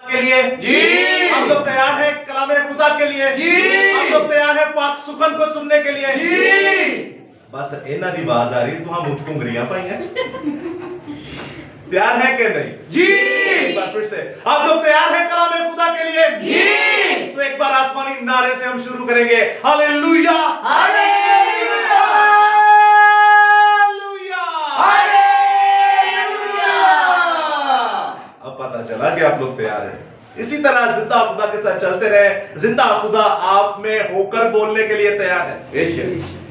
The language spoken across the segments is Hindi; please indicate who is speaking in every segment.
Speaker 1: के लिए
Speaker 2: जी।
Speaker 1: हम लोग तैयार हैं कलामे खुदा के लिए
Speaker 2: जी।
Speaker 1: हम लोग तैयार हैं पाक सुखन को सुनने के लिए
Speaker 2: जी।
Speaker 1: बस इन्हां दी आवाज आ रही तो हम उठ घुंगरियां पाई हैं तैयार है कि नहीं
Speaker 2: जी।
Speaker 1: एक बार फिर से आप लोग तैयार हैं कलामे खुदा के लिए
Speaker 2: जी।
Speaker 1: तो एक बार आसमानी नारे से हम शुरू करेंगे हालेलुया
Speaker 2: हालेलुया
Speaker 1: हालेलुया। अब पता चला कि आप लोग तैयार हैं। इसी तरह जिंदा खुदा के साथ चलते रहे। जिंदा खुदा आप में होकर बोलने के लिए तैयार है।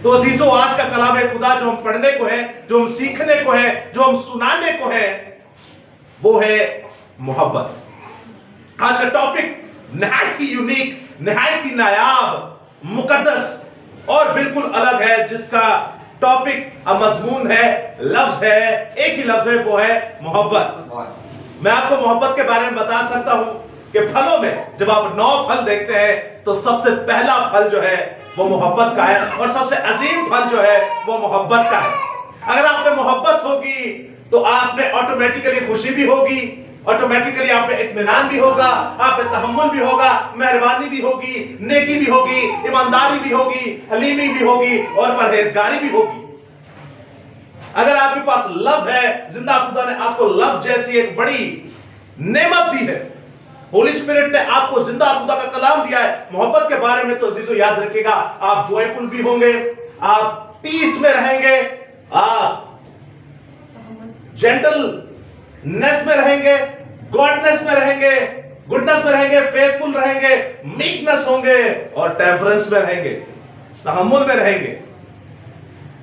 Speaker 1: तो अजीजों, आज का कलाम है खुदा जो हम पढ़ने को है, जो हम सीखने को है, जो हम सुनाने को है, वो है मोहब्बत। आज का टॉपिक नहायत ही यूनिक, नहायत ही नायाब, मुकद्दस और बिल्कुल अलग है, जिसका टॉपिक मजमून है, लफ्ज है, एक ही लफ्ज है, वो है मोहब्बत। मैं आपको मोहब्बत के बारे में बता सकता हूं कि फलों में जब आप 9 फल देखते हैं तो सबसे पहला फल जो है वो मोहब्बत का है और सबसे अजीम फल जो है वो मोहब्बत का है। अगर आप में मोहब्बत होगी तो आप में ऑटोमेटिकली खुशी भी होगी, ऑटोमेटिकली आप में इत्मीनान भी होगा, आप में तहम्मुल भी होगा, मेहरबानी भी होगी, नेकी भी होगी, ईमानदारी भी होगी, हलीमी भी होगी और परहेजगारी भी होगी। अगर आपके पास लव है, जिंदा खुदा ने आपको लव जैसी एक बड़ी नेमत दी है, होली स्पिरिट ने आपको जिंदा खुदा का कलाम दिया है मोहब्बत के बारे में, तो अजीजों याद रखिएगा आप जॉयफुल भी होंगे, आप पीस में रहेंगे, आप जेंटलनेस में रहेंगे, गॉडनेस में रहेंगे, गुडनेस में रहेंगे, फेथफुल रहेंगे, मीकनेस होंगे और टेम्परेंस में रहेंगे, तहम्मुल में रहेंगे।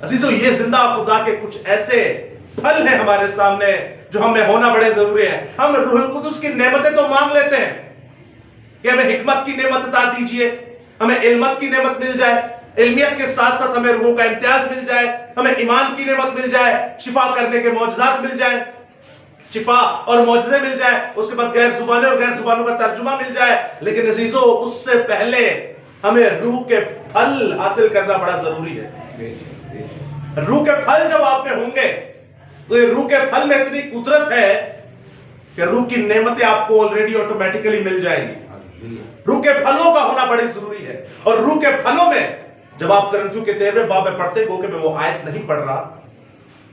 Speaker 1: अजीजों, ये जिंदा खुदा के कुछ ऐसे फल हैं हमारे सामने जो हमें होना बड़े जरूरी है। हम रूहुल कुदुस की नेमतें तो मांग लेते हैं कि हमें हिकमत की नेमत अता दीजिए, हमें इल्मत की नेमत मिल जाए, इल्मियत के साथ साथ हमें रूह का इम्तियाज मिल जाए, हमें ईमान की नेमत मिल जाए, शिफा करने के मौजज़ात मिल जाए, शिफा और मौजज़े मिल जाए, उसके बाद गैर जुबानें और गैर जुबानों का तर्जुमा मिल जाए। लेकिन अजीजों, उससे पहले हमें रूह के फल हासिल करना बड़ा जरूरी है। रूह के फल जब आप में होंगे तो ये रूह के फल में इतनी कुदरत है कि रूह की नेमतें आपको ऑलरेडी ऑटोमेटिकली मिल जाएंगी। रूह के फलों का होना बड़ी जरूरी है। और रूह के फलों में जब आप करंथियों के 13वें बाब में पढ़ते हो, कि मैं वो आयत नहीं पढ़ रहा,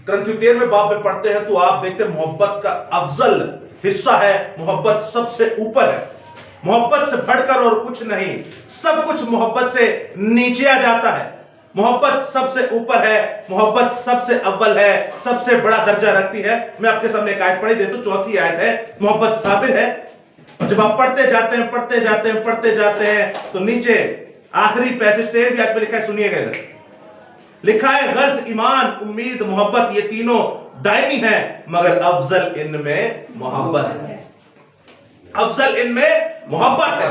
Speaker 1: करंथियों 13वें बाब में पढ़ते हैं तो आप देखते हैं मोहब्बत का अफजल हिस्सा है, मोहब्बत सबसे ऊपर है, मोहब्बत से बढ़कर और कुछ नहीं, सब कुछ मोहब्बत से नीचे आ जाता है। मोहब्बत सबसे ऊपर है, मोहब्बत सबसे अव्वल है, सबसे बड़ा दर्जा रखती है। मैं आपके सामने एक आयत पढ़ी देता हूं, चौथी आयत है, मोहब्बत साबिर है। और जब आप पढ़ते जाते हैं पढ़ते जाते हैं पढ़ते जाते हैं तो नीचे आखिरी पैसेज 13वीं आयत में लिखा है, सुनिएगा इधर लिखा है, गर्ज, ईमान, उम्मीद, मोहब्बत, ये तीनों दायमी है, मगर अफजल इनमें मोहब्बत है। अफजल इनमें मोहब्बत है।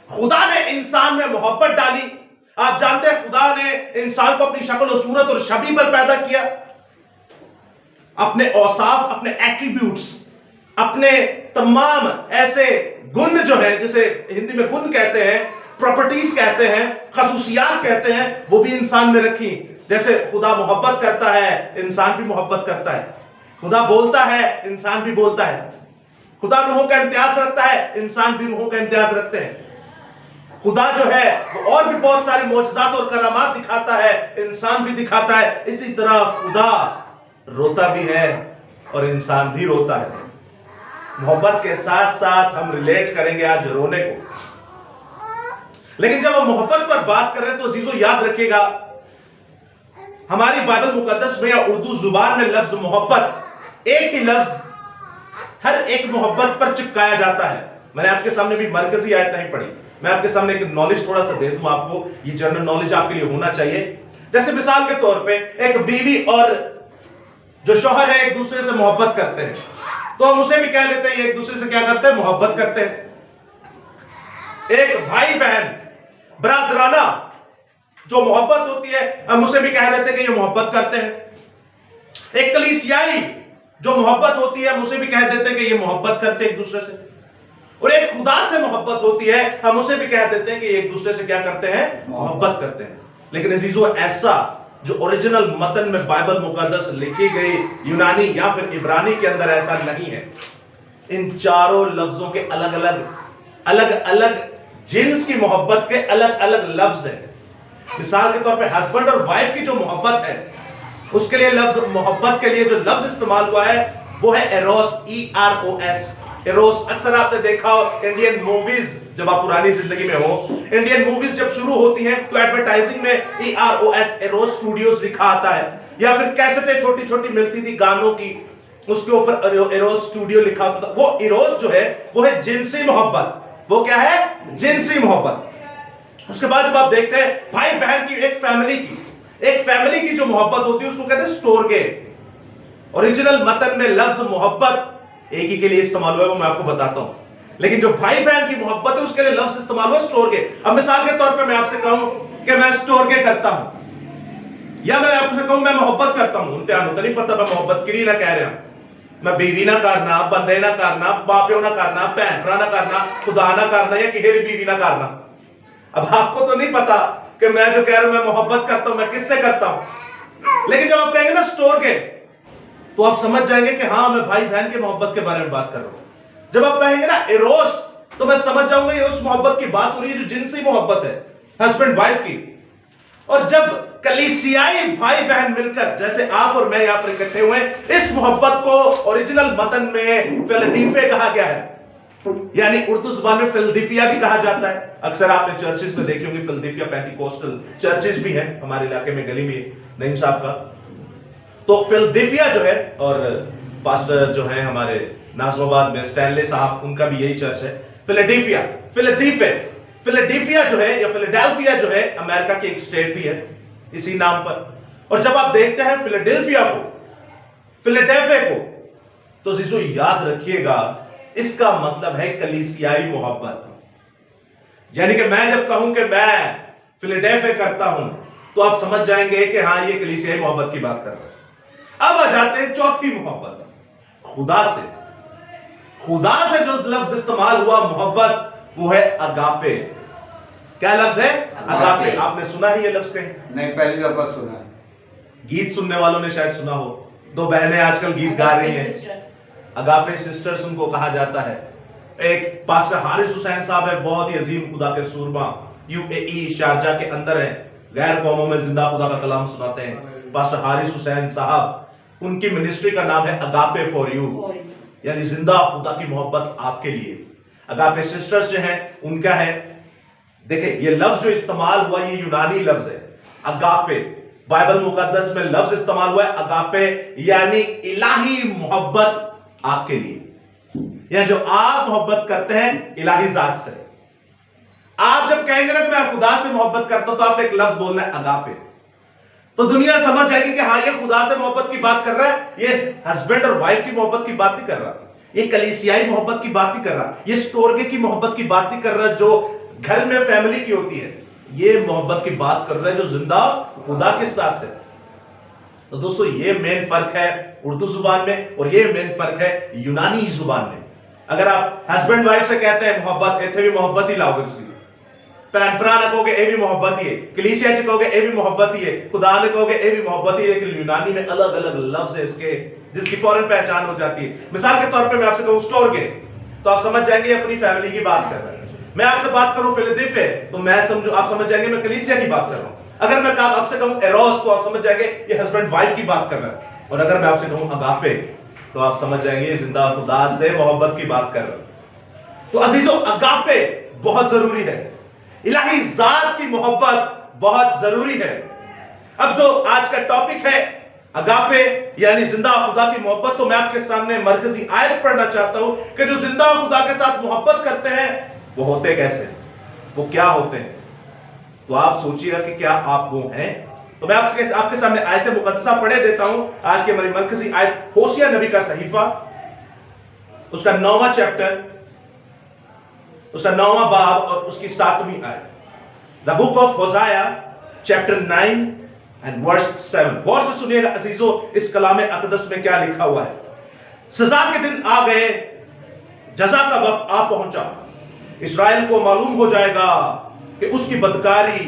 Speaker 1: खुदा ने इंसान में मोहब्बत डाली। आप जानते हैं खुदा ने इंसान को अपनी शक्ल और सूरत और छवि पर पैदा किया। अपने औसाफ, अपने एट्रीब्यूट्स, अपने तमाम ऐसे गुण जो है, जिसे हिंदी में गुण कहते हैं, प्रॉपर्टीज कहते हैं, खसूसियात कहते हैं, वो भी इंसान में रखी। जैसे खुदा मोहब्बत करता है, इंसान भी मोहब्बत करता है। खुदा बोलता है, इंसान भी बोलता है। खुदा रूहों का इम्तियाज रखता है, इंसान भी रूहों का इम्तियाज रखते हैं। खुदा जो है वो और भी बहुत सारे मौजज़ात और करामात दिखाता है, इंसान भी दिखाता है। इसी तरह खुदा रोता भी है और इंसान भी रोता है। मोहब्बत के साथ साथ हम रिलेट करेंगे आज रोने को। लेकिन जब हम मोहब्बत पर बात कर रहे हैं तो अजीजों याद रखिएगा, हमारी बाइबल मुकद्दस में या उर्दू जुबान में लफ्ज मोहब्बत, एक ही लफ्ज हर एक मोहब्बत पर चिपकाया जाता है। मैंने आपके सामने भी मरकजी आयत नहीं पढ़ी, मैं आपके सामने एक नॉलेज थोड़ा सा दे दूं आपको, ये जनरल नॉलेज आपके लिए होना चाहिए। जैसे मिसाल के तौर पे एक बीवी और जो शौहर है एक दूसरे से मोहब्बत करते हैं, तो हम उसे भी कह देते हैं ये एक दूसरे से क्या करते हैं, मोहब्बत करते हैं। एक भाई बहन बरादराना जो मोहब्बत होती है, हम उसे भी कह देते हैं कि ये मोहब्बत करते हैं। एक कलीसियाई जो मोहब्बत होती है, हम उसे भी कह देते हैं कि ये मोहब्बत करते हैं एक दूसरे से। और एक खुदा से मोहब्बत होती है, हम उसे भी कह देते हैं कि एक दूसरे से क्या करते हैं, मोहब्बत करते हैं। लेकिन अजीजों, ऐसा जो ओरिजिनल मतन में बाइबल मुकद्दस लिखी गई यूनानी या फिर इब्रानी के अंदर ऐसा नहीं है। इन चारों लफ्जों के अलग अलग जिन्स की मोहब्बत के अलग अलग लफ्ज हैं। मिसाल के तौर पे हस्बैंड और वाइफ की जो मोहब्बत है, उसके लिए लफ्ज मोहब्बत के लिए जो लफ्ज इस्तेमाल हुआ है वो है एरोस, EROS, एरोस। अक्सर आपने देखा हो इंडियन मूवीज, जब आप पुरानी जिंदगी में हो, इंडियन मूवीज जब शुरू होती हैं तो एडवर्टाइजिंग में EROS, एरोस स्टूडियोज लिखा आता है, या फिर कैसेटें छोटी छोटी मिलती थी गानों की, उसके ऊपर एरोस स्टूडियो लिखा होता था। वो एरोस जो है वो है जिनसी मोहब्बत। वो क्या है? जिनसी मोहब्बत। उसके बाद जब आप देखते हैं भाई बहन की, एक फैमिली की जो मोहब्बत होती है उसको कहते हैं स्टोरगे। ओरिजिनल मतन में लफ्ज मोहब्बत एक ही के लिए इस्तेमाल हुआ है, वो मैं आपको बताता हूं, लेकिन जो भाई बहन की मोहब्बत है उसके लिए लफ्ज इस्तेमाल हुआ स्टोरगे। अब मिसाल के तौर पे मैं आपसे कहूं कि मैं स्टोरगे करता हूं, या मैं आपसे कहूं मैं मोहब्बत करता हूं, उम्तिहान तो नहीं पता मैं मोहब्बत की ना कह रहा हूं। मैं बीवी ना करना, बंदे ना करना, बाप्यो ना करना, भैन भरा ना करना, खुदा ना करना, या किसी बीवी ना करना। अब आपको तो नहीं पता कि मैं जो कह रहा हूं मैं मोहब्बत करता हूं, मैं किससे करता हूं, लेकिन जब आप कहेंगे ना स्टोरगे तो आप समझ जाएंगे कि हाँ मैं भाई बहन के मोहब्बत के बारे में बात कर रहा हूं। जब आप कहेंगे ना एरोस तो मैं समझ जाऊंगा ये उस मोहब्बत की बात हो रही है जो जिनसी मोहब्बत है, हस्बैंड वाइफ की। और जब कलीसियाई भाई बहन मिलकर, जैसे आप और मैं यहां पर इकट्ठे हुए, इस मोहब्बत को ओरिजिनल मतन में फिलडेल्फिया कहा गया है, यानी उर्दू जुबान में फिलडेल्फिया भी कहा जाता है। अक्सर आपने चर्चेस में देखी होंगी फिलडेल्फिया पेंटिकोस्टल चर्चेस भी हैं हमारे इलाके में, गली में नईम साहब का। तो फिलडेल्फिया जो है, और पास्टर जो है हमारे नाजमाबाद में स्टैनले साहब, उनका भी यही चर्च है। फिलडेल्फिया जो है या फिलाडेल्फिया जो है अमेरिका की एक स्टेट भी है इसी नाम पर। और जब आप देखते हैं फिलाडेल्फिया को, फिलाडेल्फिया को, तो जीजो याद रखिएगा इसका मतलब है कलीसियाई मोहब्बत। यानी कि मैं जब कहूं कि मैं फिलाडेल्फिया करता हूं तो आप समझ जाएंगे कि हाँ ये कलीसियाई मोहब्बत की बात कर रहे हैं। अब आ जाते हैं चौथी मोहब्बत, खुदा से। खुदा से जो लफ्ज इस्तेमाल हुआ मोहब्बत वो है अगापे। क्या लफ्ज है? अगापे। आपने सुना है ये लफ्ज कहीं?
Speaker 3: नहीं, पहली बार सुना है।
Speaker 1: गीत सुनने वालों ने शायद सुना हो, दो बहनें आजकल गीत गा रही हैं, अगापे सिस्टर्स उनको कहा जाता है। एक पास्टर हारिस हुसैन साहब है, बहुत ही अजीम खुदा के सूरमा, UAE शारजा के अंदर है, गैर कौमों में जिंदा खुदा का कलाम सुनाते हैं पास्टर हारिस हुसैन साहब। उनकी मिनिस्ट्री का नाम है अगापे फॉर यू, यानी जिंदा खुदा की मोहब्बत आपके लिए। अगापे सिस्टर्स जो हैं उनका है, देखिए ये लफ्ज जो इस्तेमाल हुआ ये यूनानी लफ्ज है अगापे। बाइबल मुकद्दस में लफ्ज इस्तेमाल हुआ है अगापे, यानी इलाही मोहब्बत आपके लिए, या जो आप मोहब्बत करते हैं इलाही जात से। आप जब कहेंगे ना कि मैं खुदा से मोहब्बत करता हूं तो आप एक लफ्ज बोलना है अगापे, तो दुनिया समझ जाएगी कि हाँ ये खुदा से मोहब्बत की बात कर रहा है, ये हस्बैंड और वाइफ की मोहब्बत की बात नहीं कर रहा, ये कलीसियाई मोहब्बत की बात नहीं कर रहा, ये स्टोरगे की मोहब्बत की बात नहीं कर रहा जो घर में फैमिली की होती है, ये मोहब्बत की बात कर रहा है जो जिंदा खुदा के साथ है। तो दोस्तों ये मेन फर्क है उर्दू जुबान में, और ये मेन फर्क है यूनानी जुबान में। अगर आप हस्बैंड वाइफ से कहते हैं मोहब्बत, इतने भी मोहब्बत ही लाओगे, तुम भैन भरा ने कहोगे ए भी मोहब्बत ही है, कलीसिया च कहोगे ए भी मोहब्बत ही है, खुदा ने कहोगे ए भी मोहब्बत ही है, लेकिन यूनानी में अलग अलग लफ्ज है इसके जिसकी फौरन पहचान हो जाती है। मिसाल के तौर पे मैं आपसे कहूं स्टोरगे, तो आप समझ जाएंगे अपनी फैमिली की बात कर रहा है। मैं आपसे बात करूं फिलडेल्फिया, तो मैं समझो आप समझ जाएंगे मैं कलीसिया की बात कर रहा हूं। अगर मैं आपसे कहूं एरोस, तो आप समझ जाएंगे ये हस्बैंड वाइफ की बात कर रहा है। और अगर मैं आपसे कहूं अगापे, तो आप समझ जाएंगे ये जिंदा खुदा से मोहब्बत की बात कर रहा है। तो अजीजों अगापे बहुत जरूरी है, इलाही जात की मोहब्बत बहुत जरूरी है। अब जो आज का टॉपिक है अगापे यानी जिंदा खुदा की मोहब्बत, तो मैं आपके सामने मरकजी आयत पढ़ना चाहता हूं कि जो जिंदा खुदा के साथ मोहब्बत करते हैं वो होते कैसे, वो क्या होते हैं। तो आप सोचिएगा कि क्या आप वो हैं। तो मैं आपके सामने आयत मुकद्दसा पढ़े देता हूं। आज की हमारी मरकजी आयत होशिया नबी का सहीफा, उसका 9वां चैप्टर, उसका 9वां बाब और उसकी 7वीं आयत। The book of Hosea chapter 9 and verse 7। गौर से सुनिएगा अजीजों, इस कलाम अक़दस में क्या लिखा हुआ है। सजा के दिन आ गए, जजा का वक्त आ पहुंचा। इस्राएल को मालूम हो जाएगा कि उसकी बदकारी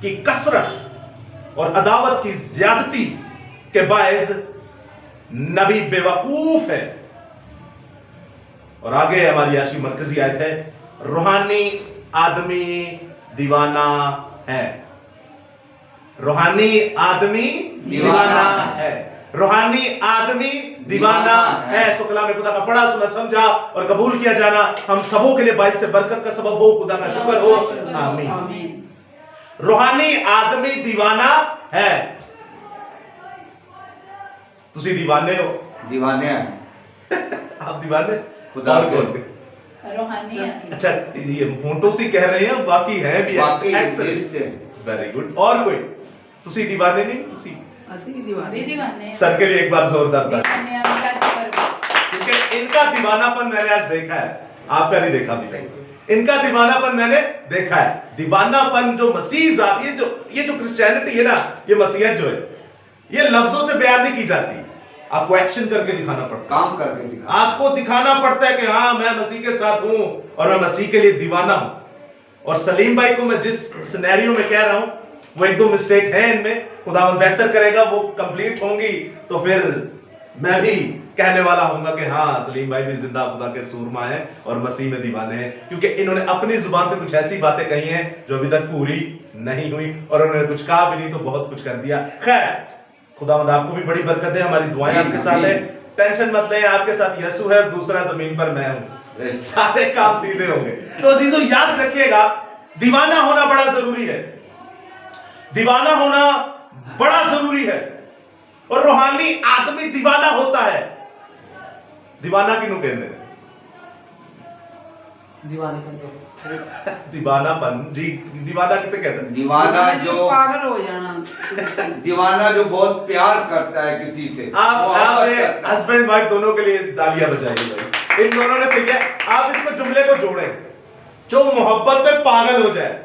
Speaker 1: की कसरत और अदावत की ज्यादती के बायस नबी बेवकूफ है। और आगे हमारी आज की मरकजी आयत है, रूहानी आदमी दीवाना है। रूहानी आदमी दीवाना है। रूहानी आदमी दीवाना है। सो कलाम खुदा का पढ़ा सुना समझा और कबूल किया जाना हम सबों के लिए बाइस से बरकत का सबब हो। खुदा का शुक्र हो, आमीन। रूहानी आदमी दीवाना है। तुसी दीवाने हो?
Speaker 3: दीवाने हैं।
Speaker 1: आप दीवाने?
Speaker 3: खुदा
Speaker 1: और
Speaker 3: के।
Speaker 1: कौन?
Speaker 2: रूहानी
Speaker 1: अच्छा, ये होंठों से कह रहे हैं, बाकी है भी।
Speaker 3: बाकी दिल से।
Speaker 1: Very good. और कोई? तुसी दीवाने नहीं? तुसी
Speaker 2: दीवाने
Speaker 1: सर के लिए एक बार जोरदार ताली।
Speaker 2: दीवाने हम क्या करें?
Speaker 1: क्योंकि इनका दीवानापन मैंने आज देखा है, आपका नहीं देखा भी। इनका दीवानापन मैंने देखा है। दीवानापन जो मसीह जाती है, जो ये जो क्रिश्चियनिटी है ना, ये मसीहत जो है, ये लफ्जों से बयान नहीं की जाती, आपको एक्शन करके दिखाना पड़ता है।
Speaker 3: काम करके दिखा।
Speaker 1: आपको दिखाना पड़ता है कि हाँ मैं मसीह के साथ हूं और मैं मसीह के लिए दीवाना हूं। और सलीम भाई को मैं जिस सिनेरियो में कह रहा हूं, वो एक दो मिस्टेक है इनमें, खुदावंद बेहतर करेगा, वो कंप्लीट होंगी तो फिर मैं भी कहने वाला हूंगा कि हाँ सलीम भाई भी जिंदा खुदा के सूरमा है और मसीह में दीवाने हैं, क्योंकि इन्होंने अपनी जुबान से कुछ ऐसी बातें कही हैं जो अभी तक पूरी नहीं हुई और उन्होंने कुछ कहा भी नहीं तो बहुत कुछ कर दिया। खैर, खुदावंद आपको भी बड़ी बरकत है, हमारी दुआएं आपके साथ है, टेंशन मत लें, आपके साथ यीशु है, दूसरा जमीन पर मैं हूं, सारे काम सीधे होंगे। तो अजीजों याद रखिएगा, दीवाना होना बड़ा जरूरी है। दीवाना होना बड़ा जरूरी है। और रूहानी आदमी दीवाना होता है। दीवाना किन्हों कहते हैं? दीवानापन जी, दीवाना किसे कहते हैं?
Speaker 3: दीवाना जो
Speaker 4: पागल हो जाना।
Speaker 3: दीवाना जो बहुत प्यार करता है किसी से।
Speaker 1: आप
Speaker 3: मोहब्बत करता है।
Speaker 1: हस्बैंड वाइफ दोनों के लिए तालियां बजाइए भाई, इन दोनों ने सही है। आप इसको जुमले को जोड़ें, जो मोहब्बत में पागल हो जाए,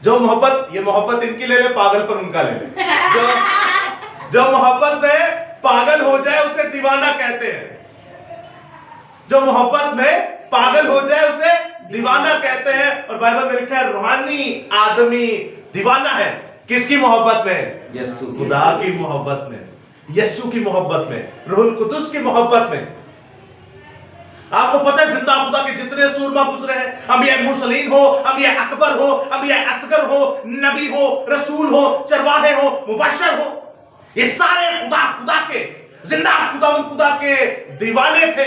Speaker 1: जो मोहब्बत, ये मोहब्बत इनकी ले ले, पागलपन उनका ले ले। जो मोहब्बत में पागल हो जाए उसे दीवाना कहते हैं। जो मोहब्बत में पागल हो जाए उसे दीवाना कहते हैं। और बाइबल में लिखा है रूहानी आदमी दीवाना है। किसकी मोहब्बत में?
Speaker 3: यीशु।
Speaker 1: खुदा की मोहब्बत में, यीशु की मोहब्बत में, रूहुल कुदुस की मोहब्बत में। आपको पता है जिंदा खुदा के जितने सूरमा गुजरे हैं, अंबिया मुरसलीन हो, अंबिया अकबर हो, अंबिया असगर हो, नबी हो, रसूल हो, चरवाहे हो, मुबशर हो, ये सारे खुदा के जिंदा खुदा के दीवाने थे।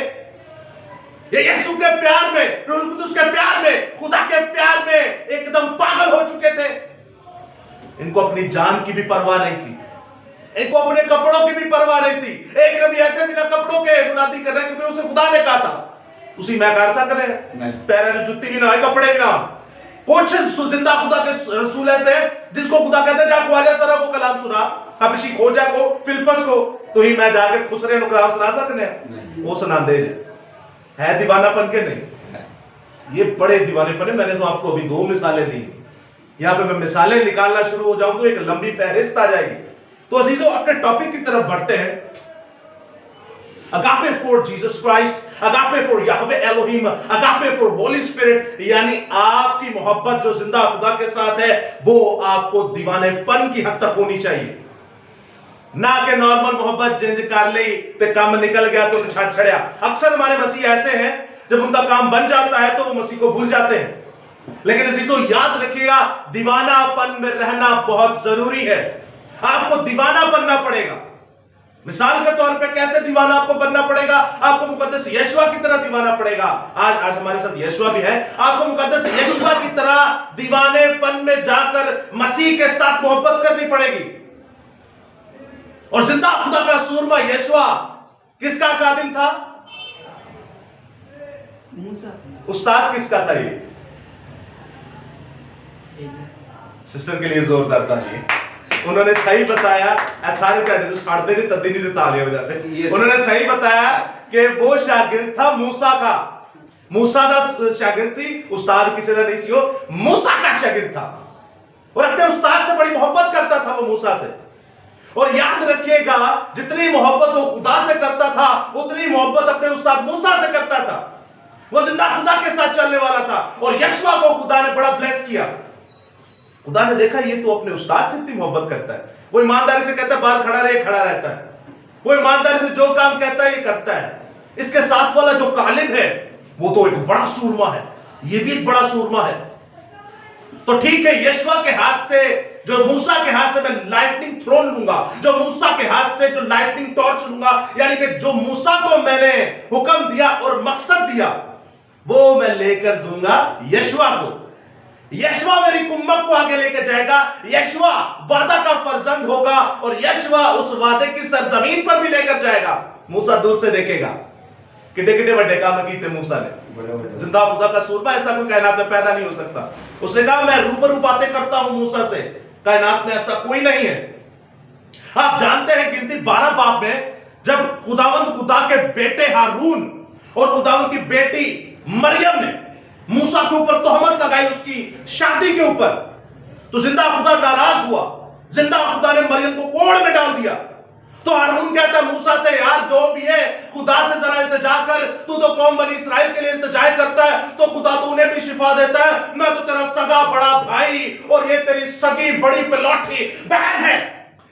Speaker 1: ये यीशु के प्यार में, रूहुल कुदुस के प्यार में, खुदा के प्यार में एकदम पागल हो चुके थे। इनको अपनी जान की भी परवाह नहीं थी, इनको अपने कपड़ों की भी परवाह नहीं थी। एक नबी ऐसे बिना कपड़ों के मुनादी कर रहे हैं क्योंकि उसे खुदा ने कहा था तुसी मैं कर सकते हैं पैर जो जुत्ती भी ना हो, कपड़े भी ना हो। कुछ जिंदा खुदा के रसूल ऐसे जिसको खुदा कहते जा ग्वालियर सरा को कलाम सुना, हबशी खोजा को, फिलिपस को, तो ही मैं जाके खुसरे नु कलाम सुना सकते हैं, वो सुना दे। है दीवानापन के? नहीं, ये बड़े दीवानेपन है। मैंने तो आपको अभी दो मिसालें दी, यहां पे मैं मिसालें निकालना शुरू हो जाऊं तो एक लंबी फहरिस्त आ जाएगी। तो अजीजों अपने टॉपिक की तरफ बढ़ते हैं। Agape for Jesus Christ, agape for Yahweh Elohim, agape for Holi spirit, यानी आपकी मोहब्बत जो जिंदा खुदा के साथ है वो आपको दीवानेपन की हद तक होनी चाहिए, ना कि नॉर्मल मोहब्बत जिंज कर ली ते काम निकल गया तो छड़ छड़िया। अक्सर हमारे मसीह ऐसे हैं जब उनका काम बन जाता है तो वो मसीह को भूल जाते हैं। लेकिन अजीजों याद रखिएगा, दीवानापन में रहना बहुत जरूरी है। आपको दीवाना बनना पड़ेगा। मिसाल के तौर पे कैसे दीवाना आपको बनना पड़ेगा? आपको मुकद्दस यीशुआ की तरह दीवाना पड़ेगा। आज हमारे साथ यीशुआ भी है। आपको मुकद्दस यीशुआ की तरह दीवानेपन में जाकर मसीह के साथ मोहब्बत करनी पड़ेगी। और जिंदा खुदा का सूरमा यीशुआ किसका खादिम था?
Speaker 4: मूसा।
Speaker 1: उस्ताद किसका था? ये सिस्टर के लिए जोरदार ताली। उन्होंने सही बताया, सारे तो साढ़े भी तद्दी नहीं तालियां हो जाते। उन्होंने सही बताया कि वो शागिर्द था मूसा का। मूसा का शागिर्द थी, उस्ताद किसी का नहीं सी, मूसा का शागिर्द था और अपने उस्ताद से बड़ी मोहब्बत करता था वो मूसा से। और याद रखिएगा, जितनी मोहब्बत वो खुदा से करता था उतनी मोहब्बत अपने उस्ताद मूसा से करता था। वो जिंदा खुदा के साथ चलने वाला था और यशवा को खुदा ने बड़ा ब्लेस किया। खुदा ने देखा ये तो अपने उस्ताद से इतनी मोहब्बत करता है, वो ईमानदारी से कहता है बाहर खड़ा रहे, खड़ा रहता है, वो ईमानदारी से जो काम कहता है ये करता है। इसके साथ वाला जो कालिब है वो तो एक बड़ा सूरमा है, ये भी एक बड़ा सूरमा है। तो ठीक है, यशवा के हाथ से, जो मूसा के हाथ से मैं लाइटनिंग थ्रोन लूंगा, जो मूसा के हाथ से जो लाइटनिंग टॉर्च लूंगा, यानी कि जो मूसा को मैंने हुक्म दिया और मकसद दिया वो मैं लेकर दूंगा यशवा को। यशवा मेरी कुम्मत को आगे लेकर जाएगा, यशवा वादा का फर्जंद होगा और यशवा उस वादे की सरजमीन पर भी लेकर जाएगा। मूसा दूर से देखेगा, किडे किडे बड़े काम कीते मूसा ने, जिंदा खुदा का सूरमा, ऐसा कोई कायनात में पैदा नहीं हो सकता। उसने कहा मैं रूबरू बातें करता हूं मूसा से, कायनात में ऐसा कोई नहीं है। आप जानते हैं गिनती 12 बाब में जब खुदावंद खुदा के बेटे हारून और खुदावंद की बेटी मरियम ने मूसा के ऊपर तोहमत लगाई उसकी शादी के ऊपर, तो जिंदा खुदा नाराज हुआ, जिंदा खुदा ने मरियम को कोड़ में डाल दिया। तो हारून कहता है मूसा से, यार जो भी है खुदा से जरा इल्तिजा कर, तू तो कौम बनी इस्राइल के लिए इल्तिजा करता है तो खुदा तो उन्हें भी शिफा देता है, मैं तो तेरा सगा बड़ा भाई और ये तेरी सगी बड़ी पिलौठी बहन है,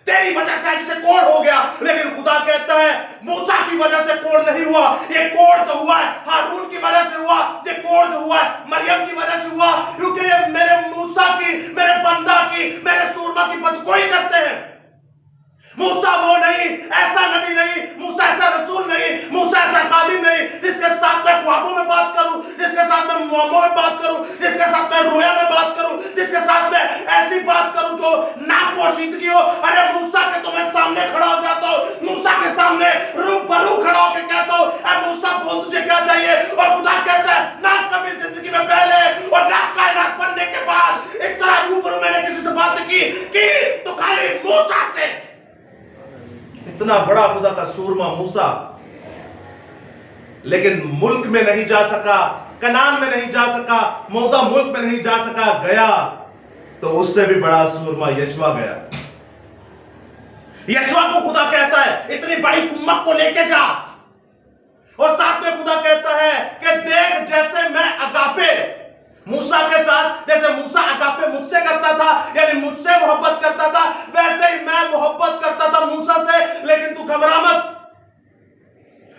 Speaker 1: तेरी वजह से आज से कोड़ हो गया। लेकिन खुदा कहता है मूसा की वजह से कोड़ नहीं हुआ, ये कोड़ जो हुआ है हारून की वजह से हुआ, ये कोड़ जो हुआ है मरियम की वजह से हुआ, क्योंकि ये मेरे मूसा की, मेरे बंदा की, मेरे सूरमा की बदगोई करते हैं। मूसा वो नहीं, ऐसा नबी नहीं, मूसा ऐसा रसूल नहीं, मूसा ऐसा खादिम नहीं जिसके साथ मैं ख्वाबों में बात करूं, जिसके साथ मैं मुआम्मों में बात करूं, जिसके साथ मैं रोया में बात करूं, जिसके साथ मैं ऐसी बात करूं जो नापोशीदगी हो। अरे मूसा के तो मैं सामने खड़ा हो जाता हूं, मूसा के सामने रूबरू खड़ा होकर कहता हूं, अरे मूसा बोल तुझे क्या चाहिए, और खुदा कहता है ना कभी जिंदगी में पहले और ना कायनात बनने के बाद इस तरह रूबरू मैंने किसी से बात की तो खाली मूसा से। इतना बड़ा खुदा का सूरमा मूसा, लेकिन मुल्क में नहीं जा सका, कनान में नहीं जा सका, मौदा मुल्क में नहीं जा सका, गया तो उससे भी बड़ा सूरमा यशवा गया। यशवा को खुदा कहता है इतनी बड़ी कुम्मत को लेके जा, और साथ में खुदा कहता है कि देख जैसे मैं अगापे मूसा के साथ, जैसे मूसा अगापे मुझसे करता था, यानी मुझसे मोहब्बत करता था, वैसे ही मैं मोहब्बत करता था मूसा से। लेकिन तू घबरा मत,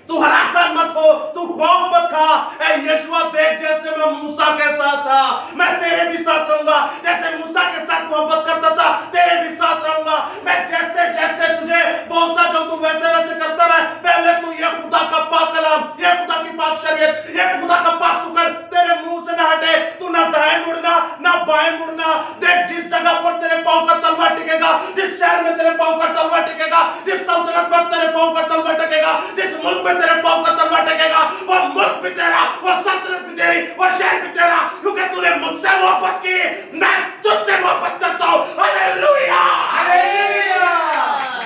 Speaker 1: तू हरासन मत हो, तू खौफ मत खा। ऐ यशवा देख जैसे मैं मूसा के साथ था, मैं तेरे भी साथ रहूंगा, जैसे मूसा के साथ मोहब्बत करता था तेरे भी साथ रहूंगा। मैं जैसे जैसे तुझे बोलता जाऊं तू वैसे वैसे करता रहे। पहले तू ये खुदा का पाक कलाम, ये खुदा की पाक शरीयत, ये खुदा का पाक शुक्र तेरे मुंह से ना हटे। तू ना दाएं मुड़ना ना बाएं मुड़ना। देख जिस जगह पर तेरे पांव का तलवा टिकेगा, जिस शहर में तेरे पांव का तलवा टिकेगा, जिस सल्तनत पर तेरे पांव का तलवा टिकेगा, जिस मुल्क में तेरे पांव का तलवा टिकेगा, वो मुल्क भी तेरा, वो सल्तनत भी तेरी, वो शहर भी तेरा, क्योंकि तूने मुझसे मोहब्बत की, मैं तुझसे मोहब्बत करता हूं। Hallelujah, hallelujah.